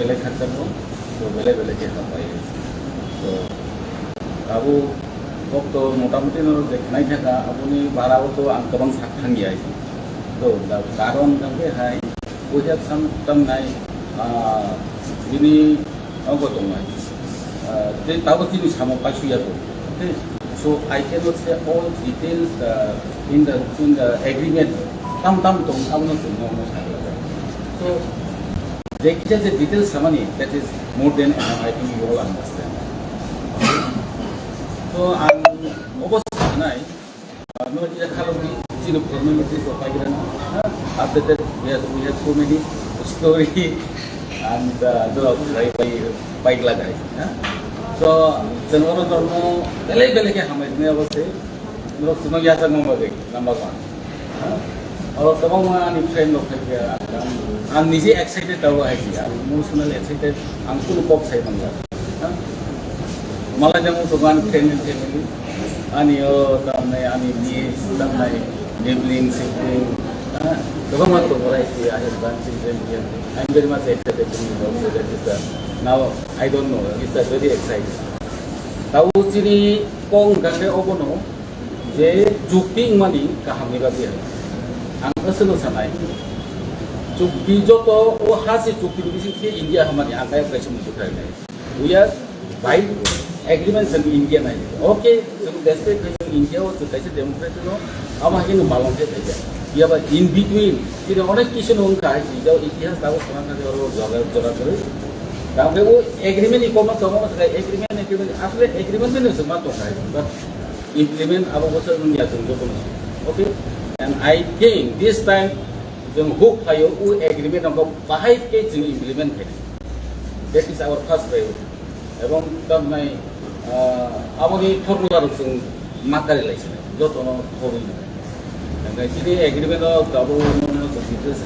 बेलेग खारजों तो बेलेग के हाबाय तो आबो वक्त मोटामुटी देखनाय थाखा आबोनि बाराव तो आं गोबां सानखांगिया तो दा कारण थांबे हाय we have some tamnai ini apa tu mai they tahu tini sama pasu ya tu okay so I cannot say all details in the agreement tam tu aku nak ngomong so they just the details sama ni that is more than enough. I think you all understand so ang obos nai no dia kalau di sini formality so pagi after that we have so many story and baik lagi so jangan orang mau beli ke hamil ni apa sih menurut semua biasa ngomong lagi number one और तमाम आनी friend लोग थे आं निजे excited ताऊ है कि आं इमोशनल एक्साइटेड आं कुल पॉप साइड मंगा माला जमु तो गान फ्रेंड फैमिली आनी तमने आनी ये तमने नेबलिंग सिंगिंग तमाम तो बोला कि I have done children here I'm very much excited to know that is now I don't know it's very exciting tahu ciri kong gande obono je jukti mani kahami babi ang asal sanai jukti joto o hasi jukti bisi ke India hamani angkai pressure musukai nai we are by agreement in India nai okay so that's why India was to kaise democracy no ama hin malong ke thaja ya ba in between kini onek kisu nong kai ji jauh इतिहास tahu sekarang ada orang jaga terus tapi वो agreement ikoma tomo sekai agreement asli agreement ni semua to kai but implement apa bosor dunia tunggu pun okay and I think this time jeng hook ayo u agreement angko bahai ke jeng implement ke that is our first priority এবং তামনাই আমাকে formula রুসং মাকারি লাইছে যত ন হবই না তাই যদি agreement গাবো মনে তো ডিটেইলস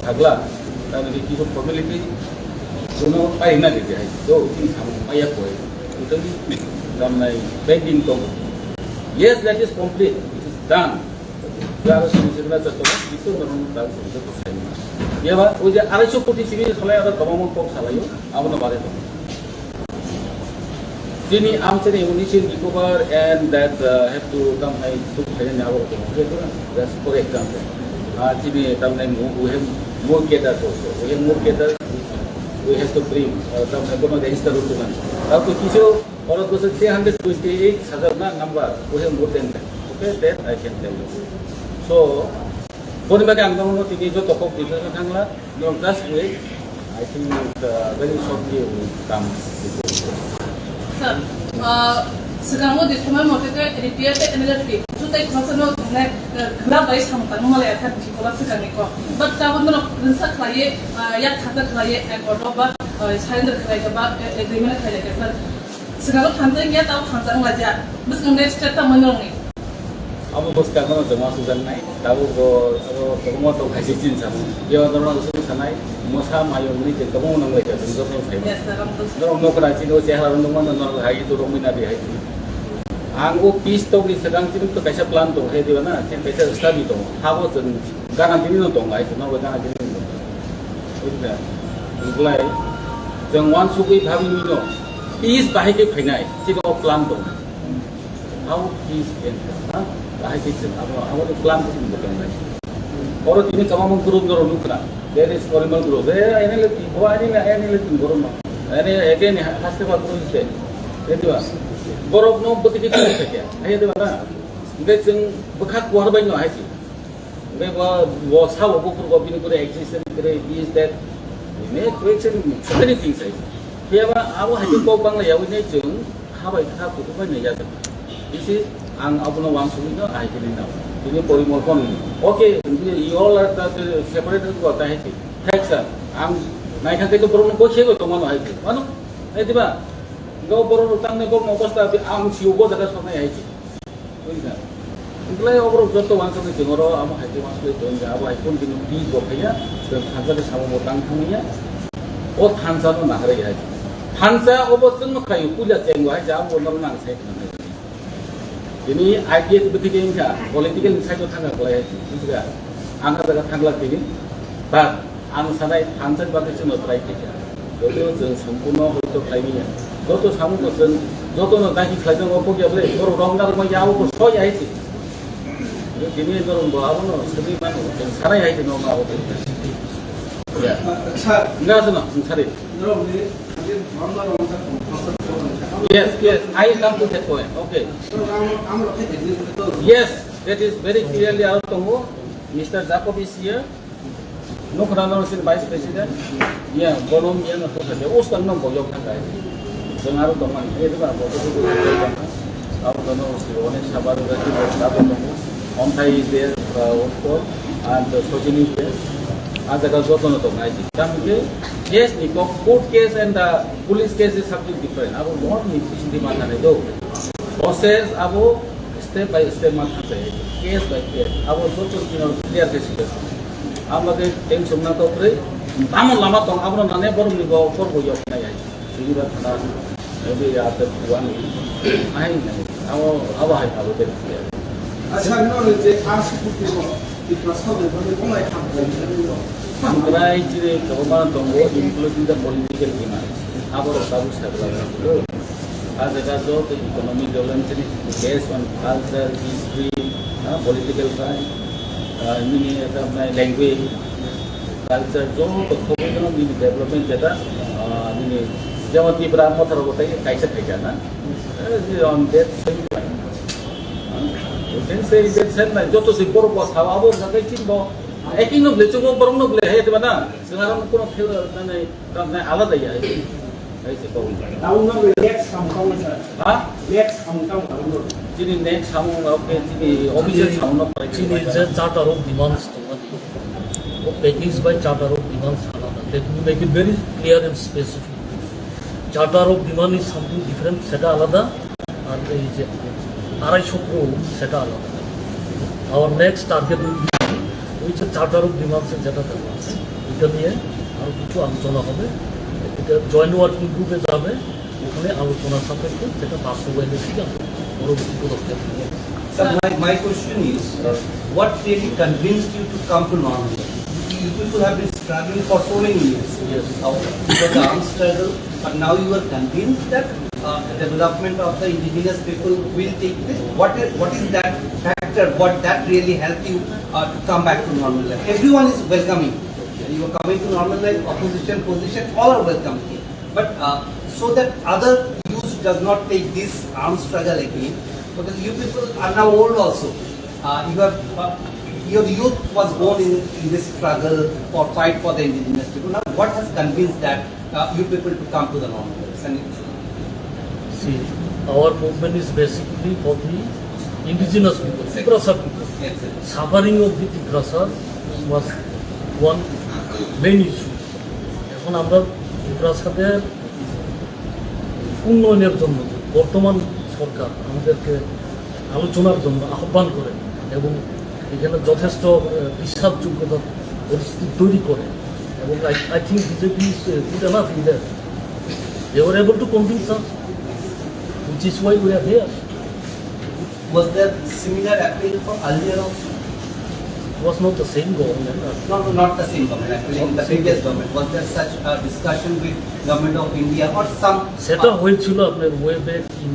থাকলা তাহলে কি সব ফর্মালিটি কোনো পাই না দিতে হয় তো তিন সাম পাইয়া পড়ে টোটালি তামনাই বেন্ডিং তো yes that is complete it is done যারা সমিতিরা যত কিছু ধরুন তার সঙ্গে তো সাইন এবার ওই যে 250 কোটি সিভিল খলাই আর গভর্নমেন্ট পক্ষ চালাইও আমরা বারে তো Sini amcene initial recover and that have to come high to find out that's for example. Sini tamnai we have more caterers also. We have more caterers. We have to bring tamnai kono register utulan. Tapi kisu orang tu 328 na number we have more than that. Okay, that I can tell you. So, koni bagi angkong no tini jo tokok dito na thangla. No just wait. I think very shortly we will come. Sir, sekarang mau disebut mau kita repair te energi. Juta itu macam no, kerana bayi sama kan, mulai akan dikolah sekarang ni kok. But kalau mana prinsip lagi, ya kata lagi, ekor bah, cylinder lagi bah, agreement lagi sir. Sekarang hantar ya tahu hantar aja. Bus kemudian cerita menurut ni. Abu bos karena jemaah sudah naik, tahu kamu tahu kasih cinta sama. Dia orang sudah sanai, masa mayu ni jadi kamu nang lagi, tentu saja. Yes, sir. Orang nak kerja itu sehari orang nang hari itu orang mina dia itu. Anggo piece tu di sedang sini tu kasih plan tu, hei dia na, sen kasih study tu. Hawa tu, ganang ini tu ngai tu, nak ganang ini tu. Itu, mulai, jangan sukai bhavi mino, piece bahaya ke final, sini plan tu. How piece kan? Bahaya kita, awak plan tu bukan lagi. Orang ini kamu mengkurung dorong lukra, there is formal growth. Ini lagi, bawa ini lagi gorong. Ini again hasil apa kurung itu, itu apa? Gorong no betul kita kerja. Ayat mana? Kita ceng bekat kuar banyak aja. Kita was how aku kurang bini kurang existence kurang is that. Ini question so many things aja. Siapa awak hati kau bangla ya, ini ceng kabai kabu banyak aja. This is ang abu no wang suri no I can know. Ini polimorphon. Okay, you all are separated ko tayo sih. Thanks sir. Ang naik hati itu perlu kau siapa tu mana aja. Mana? Tiba. Kau perlu utang ni kau mau pasti tapi ang siapa jaga sana aja. Bukan. Itulah orang jatuh wang suri jengoro ama hati wang suri tu enggak apa pun di kau kaya dan hansa di sama utang kaminya. Oh hansa tu nak lagi aja. Hansa obat semua kayu kuliah jenggo aja. Abu orang nang saya kena. Ini idea itu betul enggak? Political saya tu tangga kelai itu juga. Angkat dekat tangga lagi, but ang sanai hansa bagai cuma try kerja. 여기서 সম্পূর্ণ হয়তো খাইনি যত সামু করছেন যত নাকি খাইছেন অপকে বলে ধরো রংদার মই যাবো সই আইছি দিনে ধরুন বাবুনো সবই মানুষ সারাই আইছে নমা হতে enggak sana sari yes I come to that point okay yes that is very clearly out to Mr. Jacob is here no Krano is vice president yeah bonom yeah no to the oskan no boyok kan guys dengar teman itu kan bodoh itu out to know si one sabar berarti berapa nunggu on thai is there also and Sojini is there आज अगर जो तो ना है क्या मुझे case निको court case and police case is something different अब बहुत निश्चित मानना नहीं दो प्रोसेस अब स्टेप बाय स्टेप मानना चाहिए केस बाय केस अब जो तो क्लियर केस अब लगे टेन सुनना तो करे तामन लमा तो अब ना ने बरम निको ऊपर को yok नहीं है ये बात ना अभी आप वन आई नहीं अब है अब देख अच्छा नो जे आज कुछ Angrai ciri government tunggu including the political demand. Apa orang tahu sebelah itu? Ada kaso economic development based on culture, history, political science, ini apa language, culture. जो तो थोड़ा ini development kita ini जब की बराबर थोड़ा बताइए कैसे थे क्या ना? On that same line. Then say that said ना जो तो सिंपल को सावा वो जगह चिंबो एकिंग नो ब्लेचो को परम नो ब्ले है तो बना सेंगारम को फिर नहीं तब नहीं आला दिया है ऐसे कहूँ टाउन में नेक्स्ट हम कौन सा हाँ नेक्स्ट हम कौन जिन्हें नेक्स्ट हम ओके जिन्हें ऑफिशियल हम ना जिन्हें से चार्टर ऑफ डिमांड्स तो वो package by charter of demands आना था लेकिन make it very clear and specific charter of demand is something different सेटा आलादा और ये जे आराई शोक्रो सेटा आलादा our next target will be which charter of demands से जेटा करना है इधर ये और कुछ आलोचना होगा इधर joint working group में जावे उन्हें आलोचना साथ में जेटा पास हुआ है ठीक है और वो कुछ रखते हैं Sir, my question is, what really convinced you to come to Norway? You people have been struggling for so many years. Yes. It was an armed struggle, but now you are convinced that the development of the indigenous people will take place. What is that factor? What that really helped you to come back to normal life? Everyone is welcoming. You are coming to normal life, opposition, position, all are welcome here. But so that other youth does not take this armed struggle again, because you people are now old also. Your youth was born in this struggle or fight for the indigenous people. Now, what has convinced that you people to come to the normal life? See, our movement is basically for the indigenous people, Tigrasa people. Yes, sir. Suffering of the Tigrasa was one main issue. এখন আমরা টিগ্রাসাদের উন্নয়নের জন্য বর্তমান সরকার আমাদেরকে আলোচনার জন্য আহ্বান করে এবং এখানে যথেষ্ট বিশ্বাসযোগ্যতা পরিস্থিতি তৈরি করে এবং I think BJP is good enough in that. They were able to convince us, which is why we are here. Was there similar appeal for earlier also? It was not the same government. No, not the same government. Actually, in the previous government, was there such a discussion with government of India or some? সেটা হয়েছিল আপনার way back in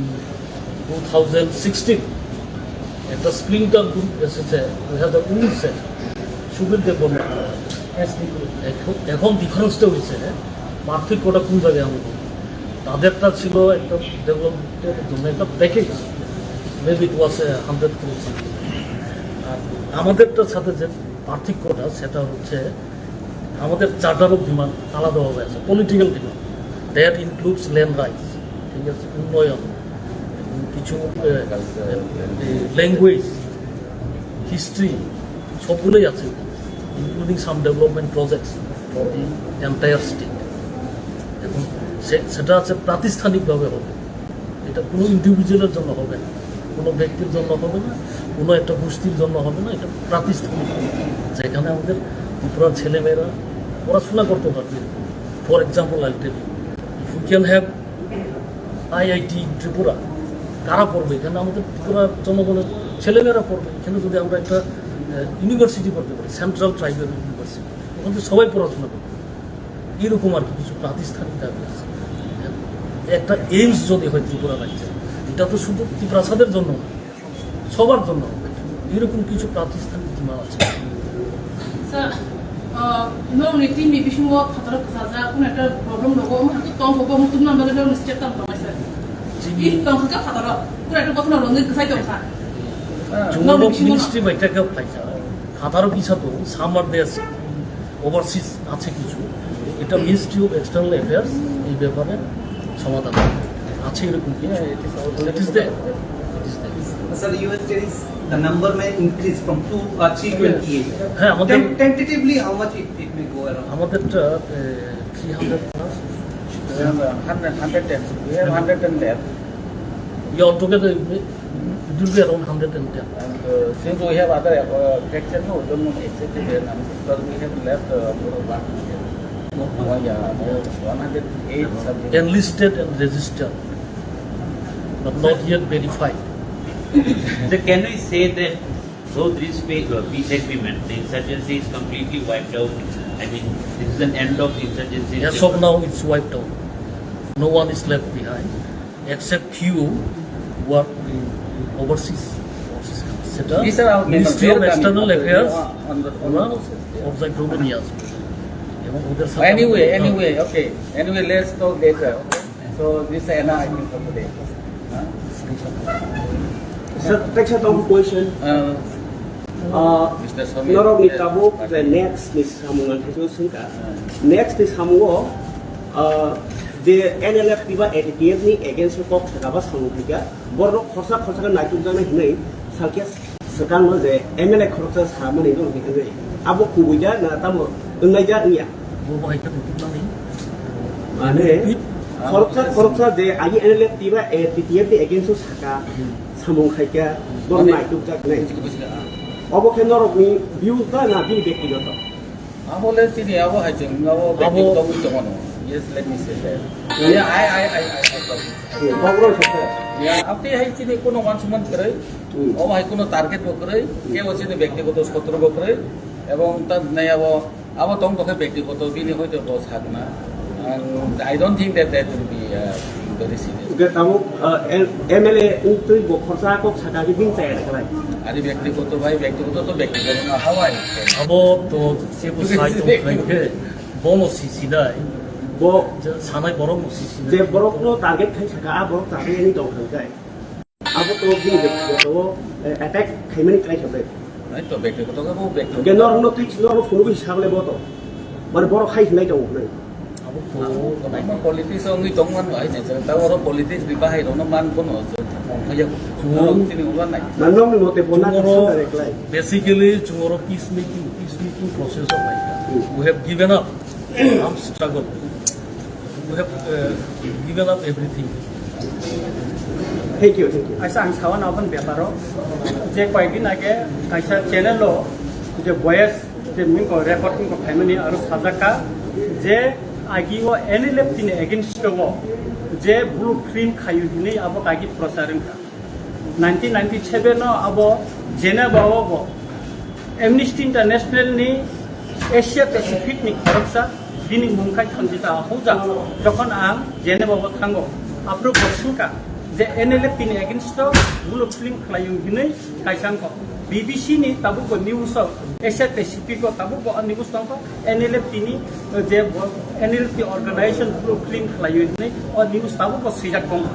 2016 একটা splinter group এসেছে 2019 Subir development এখন ডিফারেন্সটা হয়েছে পার্থক্যটা কোন জায়গায় আমি তাদেরটা ছিল একটা ডেভেলপমেন্টের জন্য একটা package maybe it was 100 crore আর আমাদেরটার সাথে যে পার্থক্যটা সেটা হচ্ছে আমাদের চার্টার অফ ডিমান্ড আলাদাভাবে আছে political demand that includes land rights ঠিক আছে উন্নয়ন এবং কিছু ল্যাঙ্গুয়েজ হিস্ট্রি সবগুলোই আছে including some development projects for the entire state এবং সেটা আছে প্রাতিষ্ঠানিকভাবে হবে এটা কোনো ইন্ডিভিজুয়ালের জন্য হবে না কোনো ব্যক্তির জন্য হবে না কোনো একটা গোষ্ঠীর জন্য হবে না এটা প্রাতিষ্ঠানিক যেখানে আমাদের ত্রিপুরার ছেলেমেয়েরা পড়াশোনা করতে পারবে for example I tell if you can have IIT Tripura কারা পড়বে এখানে আমাদের ত্রিপুরার জনগণের ছেলেমেয়েরা পড়বে এখানে যদি আমরা একটা ইউনিভার্সিটি করতে পারি সেন্ট্রাল ট্রাইবাল ইউনিভার্সিটি ওখানে সবাই পড়াশোনা করবে এরকম আর কি কিছু প্রাতিষ্ঠানিক দাবি আছে। একটা এইমস যদি হয় ত্রিপুরা রাজ্যে, এটা তো শুধু ত্রিপ্রাসাদের জন্য না, সবার জন্য এরকম কিছু প্রাতিষ্ঠানিক ডিমান্ড আছে। স্যার নরম নীতি বিবিসঙ্গ ফাতার কাজা কোন একটা প্রবলেম লগো মতো তং হবো মতো নাম্বার এর স্টেপ তাম পাই স্যার ই তং কা ফাতার কোন একটা কথা নরম নীতি খাই দং খা জুমনো মিনিস্ট্রি বাইটাকে পাইছা খাতারও কিছু তো সামার দেশ ওভারসিজ আছে কিছু, এটা মিনিস্ট্রি অফ এক্সটার্নাল অ্যাফেয়ার্স এই ব্যাপারে সমাধান আছে এরকম কিছু। It is that Sir, you have said the number may increase from 328. হ্যাঁ আমাদের Tentatively, how much it may go around? আমাদেরটা 300 plus 110. We have 110 Yeah, altogether it will be around 110. and since we have other section, no, we don't know exactly their number because we have left about 108 subjects. Enlisted and registered, but not yet verified. So can we say that though this peace agreement, the insurgency is completely wiped out? I mean, this is an end of insurgency. As of now, it's wiped out. No one is left behind, except few who are in overseas set up. These are our Ministry of members. External Affairs, On the outside Romania. Anyway, okay. Anyway, let's talk later. Okay? So this is Anna, I think, for today. Sir, take a question. Mr. Swami. Not only Tabuk, the next is Samungan Hisuka. Next is Hamuo. The NLF Piva ATTF against the Cox Tabas Hamuka. Bordo Kosa Kosa Natuna Hine, Salkias Sakan was the MLA Cortas Harmony. Abu Kuya, Natamo, Unaya. Korupsa the INLF Piva ATTF against Saka. Samukaika, don't like to take names. Obokenor of me, views done a big deal. Let's see, our hijing, our yes, let me say that. Yeah, Yeah, after I see the Kono once a month, oh, I couldn't target worker, gave us in the Becticoto Scotro worker, about that Nayavo, our tongue of a Becticoto, being with the boss Hagna, and I don't think that that will be very serious. MLA into Bokosako Sakaki being said. Are you Becticoto by Becticoto to Becticoto? How I About to side of like bonus CCI, Sanai Borom CCI. The Borokno target Saka, Borok, any dog. About to be the attack came in kind of it. right to Becticoto, Becticoto. Again, no teach no foolish Havleboto, but Borok High Night over. Politics only don't want to our politics be behind on a man. Basically, tomorrow peacemaking process of life. We have given up armed struggle. We have given up everything. Thank you. Aisa ang sawan aban beparo je koyedin age kaisa channel lo je voice je min ko recording ko family aru sajaka je आगी वो NLF तीन against वो जे blueprint खायु दिने अब कागी प्रसारण का 1997 no अब Geneva वो Amnesty International ने एशिया पैसिफिक नि खरबसा दिनी मुंखाय खंजिता होजा जखन आं जेनेवा वो थांगो आप्रो बसुका जे NLF तीन against blueprint खायु दिने कायसां को BBC ni tabu ko news Asia Pacific ko tabu ko news ko NLF tini je NLF organization pro clean khlayu ni or news tabu ko sijak kong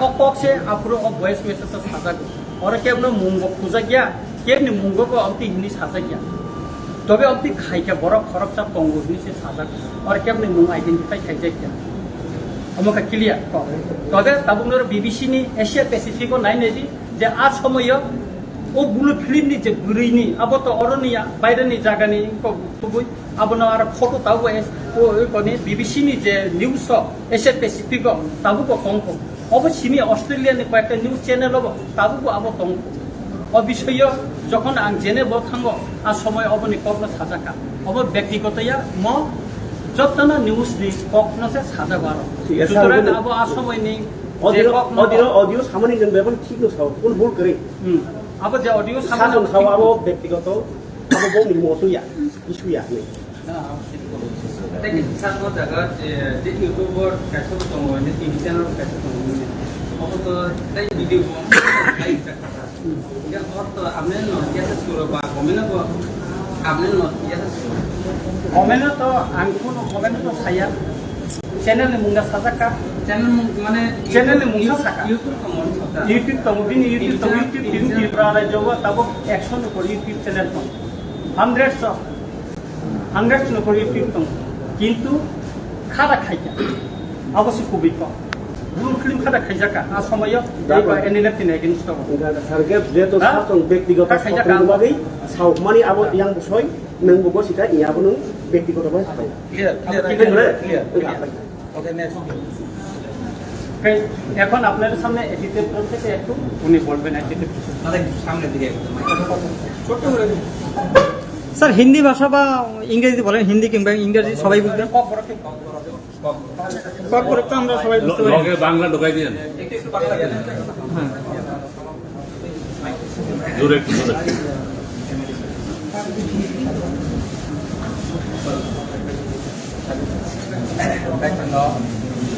ok se apro of voice message saja ko और केवल मुंगो पूजा किया केवल मुंगो को अवती हिंदी साजा किया तबे अवती खाई के बड़ा खराब सा पंगो भी से साजा और केवल मुंग आइडेंटिफाई खाई किया हमका क्लियर को तबे ताबु नर BBC ni Asia Pacific को नाइ नेजी जे आज समय ओ बुलु फिल्म नि जे गुरैनि अब त अरनिया बाहिरनि जागानि को तुबुइ अब न आरो फोटो ताबु ओ कोनि BBC नि जे न्यूज एशिया पेसिफिक ताबु को कंको अब सिमी अस्ट्रेलिया नि कयटा न्यूज चैनल अब ताबु को अब कंको ओ विषय जखन आं जेने ब थांगो आ समय अबनि कक्न साजाका अब व्यक्तिगतया म जतना न्यूज नि कक्न से साजा बारो सुतरां अब आ समय नि ऑडियो सामने जन बेबन ठीक न साव कुल भूल करे अब जे ऑडियो सामने खावा वो व्यक्तिगत अब वो नि मोटो या इशू या नहीं Thank you, sir, for the YouTuber kasih betul ini TV channel kasih betul ini. Apa tu? Tadi video pun live cakap. Yang orang ambil no, dia tu suruh bah, komen apa? Ambil no, dia tu suruh. komen to angku no komen to saya channel ni munga sadaka Channel mana? channel ni munga saka YouTube kamu. YouTube to mungkin YouTube tim di berada Jawa tapi action no YouTube channel to hundreds no YouTube to কিন্তু খাদা খাইয়া অবশ্য খুবই কম গুরু film খাদা খাইজাকা আর সময় NLF তিন against Sergey যেহেতু সাতজন ব্যক্তিগত সতর্কভাবেই সাউমানি আবো ইয়াং বিষয় নং বগো সিটা ইয়াবো নং ব্যক্তিগতভাবে হাবাই Okay, next. এখন আপনাদের সামনে এটিতে থেকে একটু উনি বলবেন এটিতে Ada সামনে দিকে ছোট করে স্যার হিন্দি ভাষা বা ইংরেজি বলেন হিন্দি কিংবা ইংরেজি সবাই বুঝবেন কর্পোরেট তো আমরা সবাই বুঝতে পারি বাংলা ঢোকাই দিয়েন একটু বাংলা জানেন জোরে একটু জোরে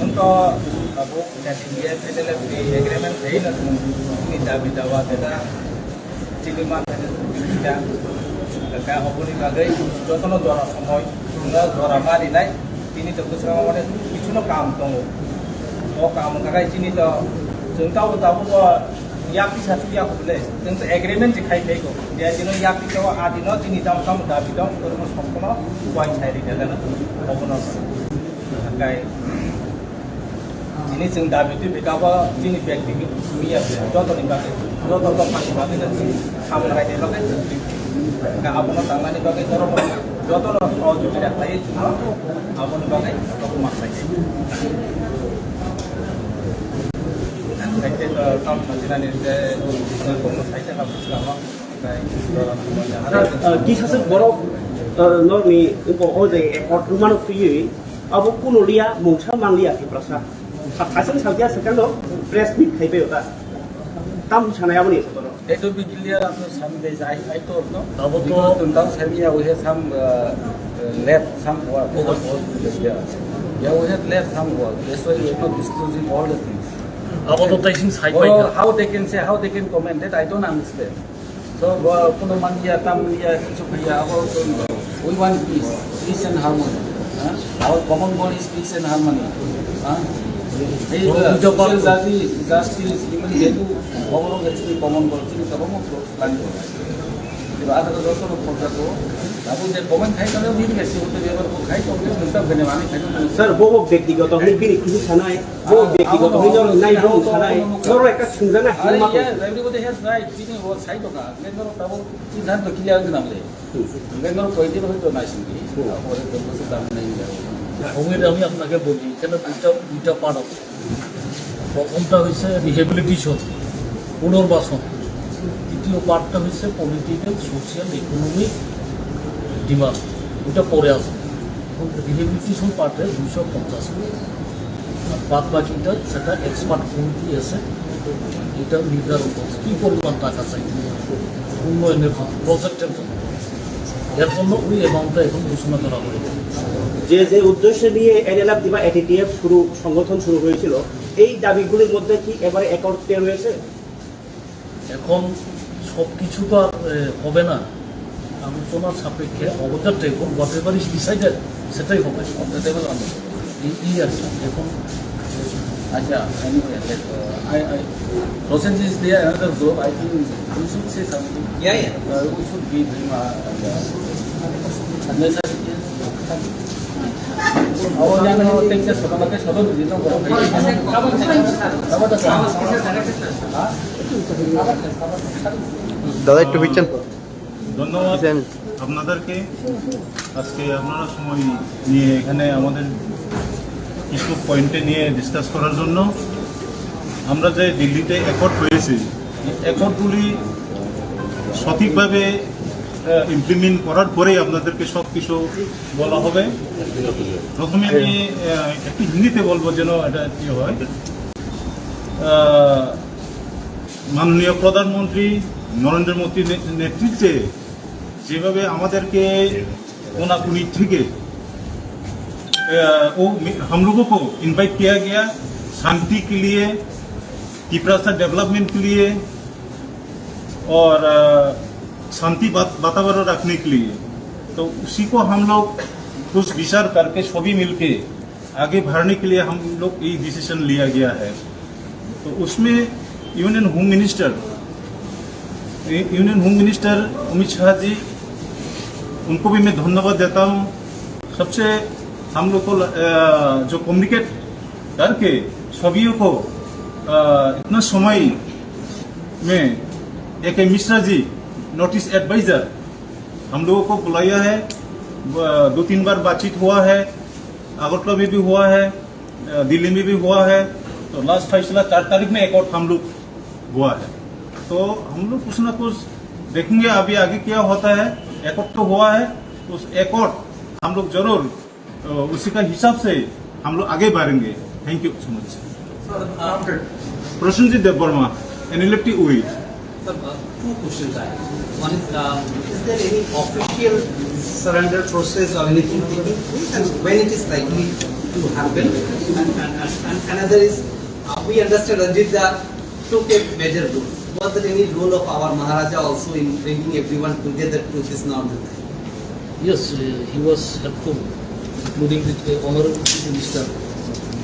untuk abu dan dia adalah di agreement ini lah ini dapat dapat kita ciliman tidak kayak apa ni bagai jodoh dua semua dua mari naik ini terus sama mana itu no kam tunggu oh kam kagai sini tu tahu yapi satu dia boleh tentu agreement dikai bego dia jenuh yapi tu adino sini tahu kamu dapat dong terus semua buat cari dia kan apa no kagai ini sing dapat itu berapa ini ব্যক্তি মিয়া যত নিবাকে যত পানি পাবে না সামনে রাখতে পাবে কা আপন তাঙ্গানি পাবে ধরো যত সহযোগিতা তাই আপন পাবে তত মাছাই একটা কাম মাঝিনানি যে কোনো সাইতে হাবুস কামা তাই কি সাসে বড় নরনি ইম্পো ওজে একট রুমানো ফিয়ে আবো কোনো লিয়া মুংসা মানলিয়া কি প্রসা Hasil saja sekarang press meet kai pe hota. Tam sana ya bani. It will be clear after some days. I told no. Abo to Because tentang Serbia we have some left some work. Yeah, we have left some work. That's why we are not disclosing all the things. abo to taking side by Or how they can say, how they can comment that, I don't understand. So, kuno man dia tam dia supaya about we want peace and harmony. Our common goal is peace and harmony. Social justice, even যেহেতু বড় গেছে common করছি তখন plan করছি এবার আদা যত পর্যন্ত আপনি যে কমন খাই তাহলে নিয়ে গেছে ওতে এবার খাই তো মিলতা বেনে মানে খাই Sir, bobo ব্যক্তিগত হই বিনি কিছু ছানাই bobo ব্যক্তিগত হই নাই bobo ছানাই নর একটা সুন্দরনা হিমা আরে everybody has right তিনি ও সাইড তো না মেনর তাবো সিদ্ধান্ত ক্লিয়ার নামলে মেনর কই দিন হয়তো নাই সিঙ্গি পরে তো বসে দাম নাই সঙ্গে আমি আপনাকে বলি এখানে দুইটা পার্ট আছে প্রথমটা হচ্ছে রিহেবিলিটেশন পুনর্বাসন দ্বিতীয় পার্টটা হচ্ছে পলিটিক্যাল সোশিয়াল ইকোনমিক ডিমান্ড ওটা পরে আছে রিহেবিলিটেশন পার্টে 250 কোটি আর বাদ বাকিটা সেটা এক্সপার্ট কমিটি আছে এটা নির্ধারণ করছে কী পরিমাণ টাকা চাই উন্নয়নের প্রজেক্টের জন্য এর জন্য ওই অ্যামাউন্টটা এখন ঘোষণা করা হয়েছে যে উদ্দেশ্য নিয়ে এনএলএফ দিবা এটিটিএফ সংগঠন শুরু হয়েছিল এই দাবিগুলির মধ্যে কি এবারে একত্রে রয়েছে এখন সব কিছু তো আর হবে না আলোচনার সাপেক্ষে অবদার table whatever is decided সেটাই হবে অবদার টেবল এই আর কি এখন আচ্ছা I process is there another group. I think we should say something. Yeah. We should give him unnecessary. Awal yang take the sekolah ke sekolah itu kalau দাদা একটু পিছন ধন্যবাদ আপনাদেরকে আজকে আপনারা সময় নিয়ে এখানে আমাদের কিছু পয়েন্টে নিয়ে ডিসকাস করার জন্য আমরা যে দিল্লিতে একট হয়েছি একটগুলি সঠিকভাবে ইমপ্লিমেন্ট করার পরেই আপনাদেরকে সব কিছু বলা হবে প্রথমে আমি একটু হিন্দিতে বলবো যেন এটা কি হয় মাননীয় প্রধানমন্ত্রী নরেন্দ্র মোদীর নেতৃত্বে যেভাবে আমাদেরকে কোনাকুনি থেকে हम लोगों को इनवाइट किया गया शांति के लिए, तिपरासा डेवलपमेंट के लिए और शांति वातावरण रखने के लिए। तो उसी को हम लोग कुछ विचार करके सभी मिलके आगे बढ़ने के लिए हम लोग ये डिसीजन लिया गया है। तो उसमें union home minister Amit Shah ji, उनको भी मैं धन्यवाद देता हूँ। सबसे हम लोग को जो कम्युनिकेट करके सभी को इतना समय में एक मिश्रा जी नोटिस एडवाइजर हम लोगों को बुलाया है, 2-3 बार बातचीत हुआ है, अगरतला में भी हुआ है, दिल्ली में भी हुआ है। तो लास्ट फैसला 4 तारीख में एकॉर्ड हम लोग हुआ है। तो हम लोग कुछ ना कुछ देखेंगे अभी आगे क्या होता है। एकॉर्ड तो हुआ है, उस एकॉर्ड हम लोग जरूर उसी का हिसाब से हम लोग आगे बढ़ेंगे। Thank you so much. Prasenjit Deb Barma, NLFT UI। Two questions I have. One is there any official surrender process or anything taking place, and when it is likely to happen? And another is, we understand Ranjit took a major role. Was there any role of our Maharaja also in bringing everyone together to this normal time? Yes, he was helpful, including the Honorable Chief Minister.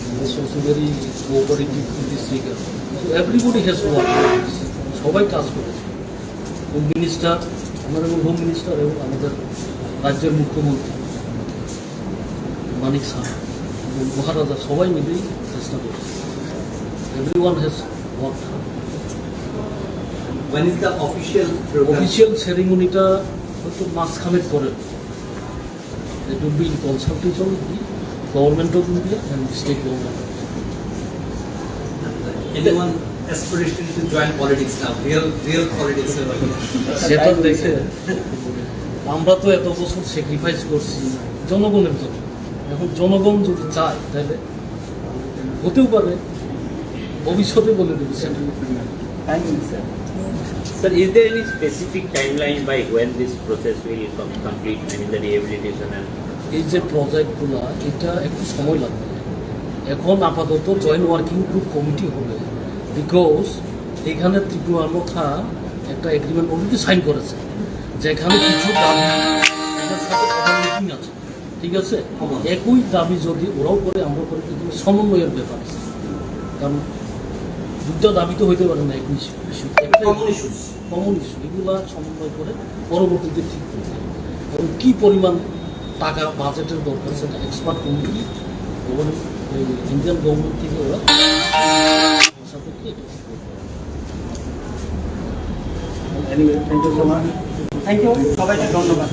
He was also very cooperative in this regard. So everybody has worked. সবাই কাজ করেছে। Home minister, honourable home minister এবং আমাদের রাজ্যের মুখ্যমন্ত্রী মানিক শাহ এবং মহারাজা সবাই মিলেই চেষ্টা করেছে। Everyone has worked hard. When is the official program? Official সেরিমনিটা হয়তো মাসখানেক পরে। It will be in consultation with the government of India and the state government. Anyone aspiration to join politics now? Real politics. সেটা দেখে আমরা তো এত বছর স্যাক্রিফাইস করছি জনগণের জন্য। এখন জনগণ যদি চায় তাহলে হতেও পারে, ভবিষ্যতে বলে দেবে সেটা। Sir, is there any specific timeline by when this process will complete? I mean, the rehabilitation and এই যে প্রজেক্টগুলো, এটা একটু সময় লাগবে। এখন আপাতত জয়েন্ট ওয়ার্কিং গ্রুপ কমিটি হবে, বিকজ এখানে ত্রিপুরা লোথা একটা এগ্রিমেন্ট অলরেডি সাইন করেছে, যেখানে কিছু দাবি এটার সাথে মিটিং আছে, ঠিক আছে। একই দাবি যদি ওরাও করে আমরা করে, কিন্তু সমন্বয়ের ব্যাপার আছে। কারণ দুটা দাবি তো হইতে পারে না, একই ইস্যু, কমন ইস্যু, এগুলা সমন্বয় করে পরবর্তীতে ঠিক করতে হবে। এবং কী পরিমাণ টাকা বাজেটের দরকার সেটা এক্সপার্ট কমিটি ইন্ডিয়ান গভর্নমেন্ট থেকে ওরা আশা করতে এটা ঠিক করবে। থ্যাংক ইউ সবাইকে ধন্যবাদ।